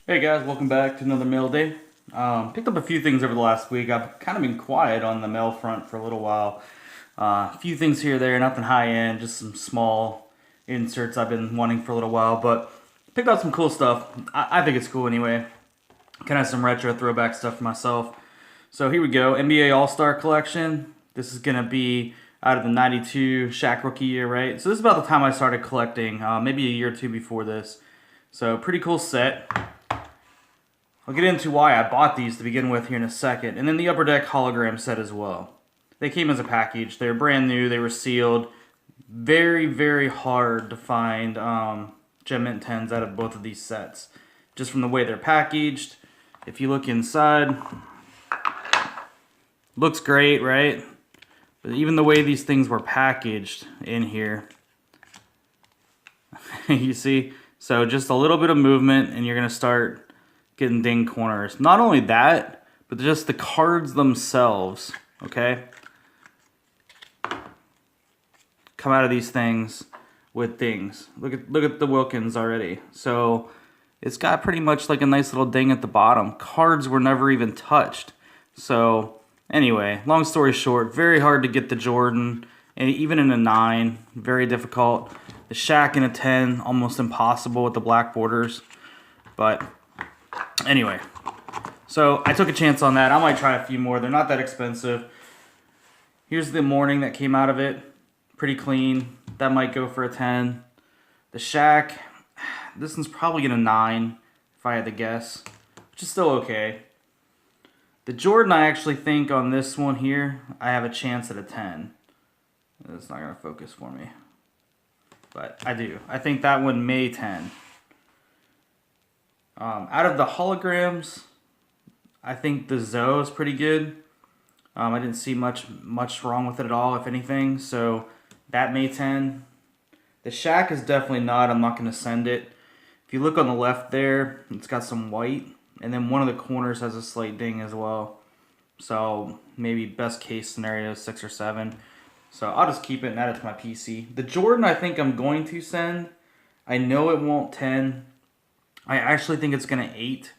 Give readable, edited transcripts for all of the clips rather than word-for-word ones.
Hey guys, welcome back to another mail day. Picked up a few things over the last week. I've kind of been quiet on the mail front for a little while. A few things here or there, nothing high end, just some small inserts I've been wanting for a little while. But picked out some cool stuff. I think it's cool anyway. Kind of some retro throwback stuff for myself. So here we go, NBA All-Star Collection. This is gonna be out of the '92 Shaq rookie year, right? So this is about the time I started collecting, maybe a year or two before this. So pretty cool set. I'll get into why I bought these to begin with here in a second. And then the Upper Deck hologram set as well. They came as a package. They were brand new. They were sealed. Very, very hard to find Gem Mint 10s out of both of these sets. Just from the way they're packaged. If you look inside, looks great, right? But even the way these things were packaged in here, you see? So just a little bit of movement and you're going to start getting ding corners. Not only that, but just the cards themselves, okay? Come out of these things with dings. Look at the Wilkins already. So it's got pretty much like a nice little ding at the bottom. Cards were never even touched. So anyway, long story short, very hard to get the Jordan, and even in a 9, very difficult. The Shaq in a 10, almost impossible with the black borders. But anyway, so I took a chance on that. I might try a few more. They're not that expensive. Here's the morning that came out of it. Pretty clean. That might go for a 10. The Shaq, this one's probably going to 9 if I had to guess, which is still okay. The Jordan, I actually think on this one here, I have a chance at a 10. It's not going to focus for me, but I do. I think that one may 10. Out of the holograms, I think the Zoe is pretty good. I didn't see much wrong with it at all, if anything. So that may 10. The Shaq is definitely not. I'm not going to send it. If you look on the left there, it's got some white. And then one of the corners has a slight ding as well. So maybe best case scenario 6 or 7. So I'll just keep it and add it to my PC. The Jordan I think I'm going to send. I know it won't 10. I actually think it's going to 8,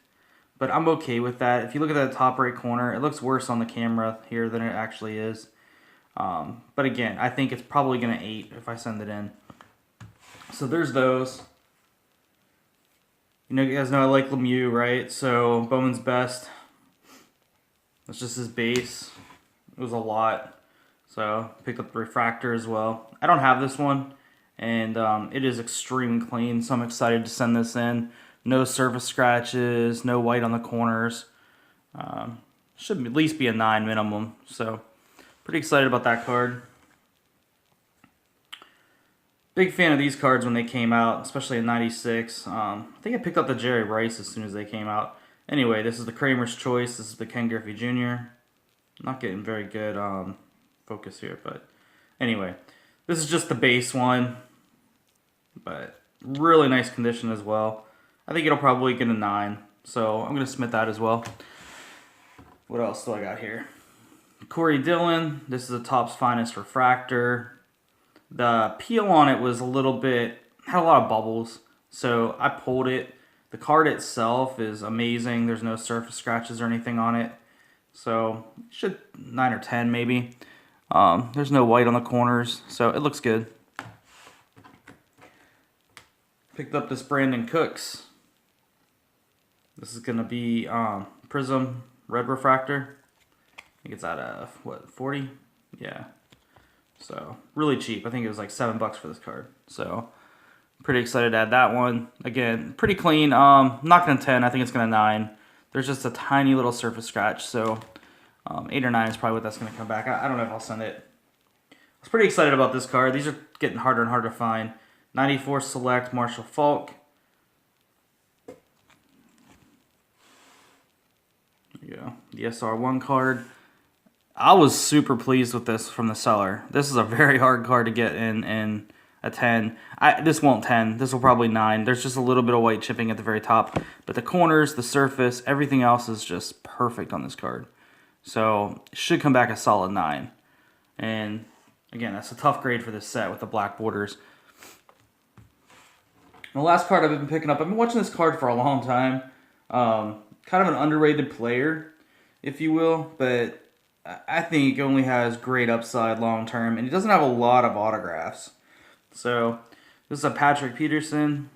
but I'm okay with that. If you look at that top right corner, it looks worse on the camera here than it actually is. But again, I think it's probably going to 8 if I send it in. So there's those. You guys know I like Lemieux, right? So Bowman's Best. That's just his base. It was a lot. So picked up the refractor as well. I don't have this one, and it is extremely clean, so I'm excited to send this in. No surface scratches, no white on the corners. Should at least be a 9 minimum. So pretty excited about that card. Big fan of these cards when they came out, especially in '96. I think I picked up the Jerry Rice as soon as they came out. Anyway, this is the Kramer's Choice. This is the Ken Griffey Jr. Not getting very good focus here, but anyway. This is just the base one, but really nice condition as well. I think it'll probably get a 9, so I'm going to submit that as well. What else do I got here? Corey Dillon. This is a Topps Finest refractor. The peel on it was a little bit, had a lot of bubbles, so I pulled it. The card itself is amazing. There's no surface scratches or anything on it, so it should 9 or 10 maybe. There's no white on the corners, so it looks good. Picked up this Brandon Cooks. This is going to be Prism Red Refractor. I think it's at what, 40? Yeah. So really cheap. I think it was like $7 for this card. So pretty excited to add that one. Again, pretty clean. Not going to 10. I think it's going to 9. There's just a tiny little surface scratch. So 8 or 9 is probably what that's going to come back. I don't know if I'll send it. I was pretty excited about this card. These are getting harder and harder to find. 94 Select Marshall Faulk. There you go. The SR1 card. I was super pleased with this from the seller. This is a very hard card to get in a 10. This won't 10. This will probably 9. There's just a little bit of white chipping at the very top. But the corners, the surface, everything else is just perfect on this card. So it should come back a solid 9. And again, that's a tough grade for this set with the black borders. The last card I've been picking up, I've been watching this card for a long time. Kind of an underrated player, if you will, but I think he only has great upside long term, and he doesn't have a lot of autographs. So this is a Patrick Peterson.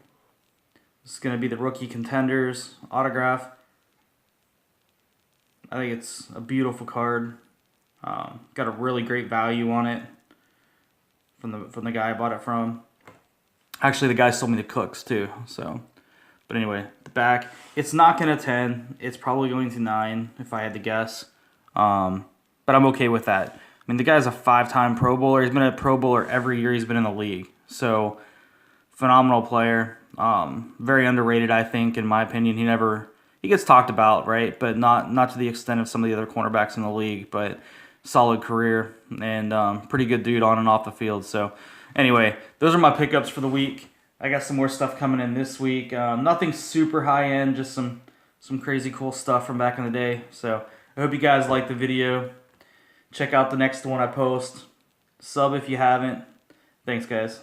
This is going to be the rookie contenders autograph. I think it's a beautiful card. Got a really great value on it from the guy I bought it from. Actually, the guy sold me the Cooks too. So, but anyway, the back, it's not going to 10. It's probably going to 9 if I had to guess. But I'm okay with that. I mean, the guy's a 5-time Pro Bowler. He's been a Pro Bowler every year he's been in the league. So, phenomenal player. Very underrated, I think, in my opinion. He gets talked about, right? But not to the extent of some of the other cornerbacks in the league. But solid career and pretty good dude on and off the field. So, anyway, those are my pickups for the week. I got some more stuff coming in this week. Nothing super high end, just some crazy cool stuff from back in the day. So, I hope you guys liked the video. Check out the next one I post. Sub if you haven't. Thanks, guys.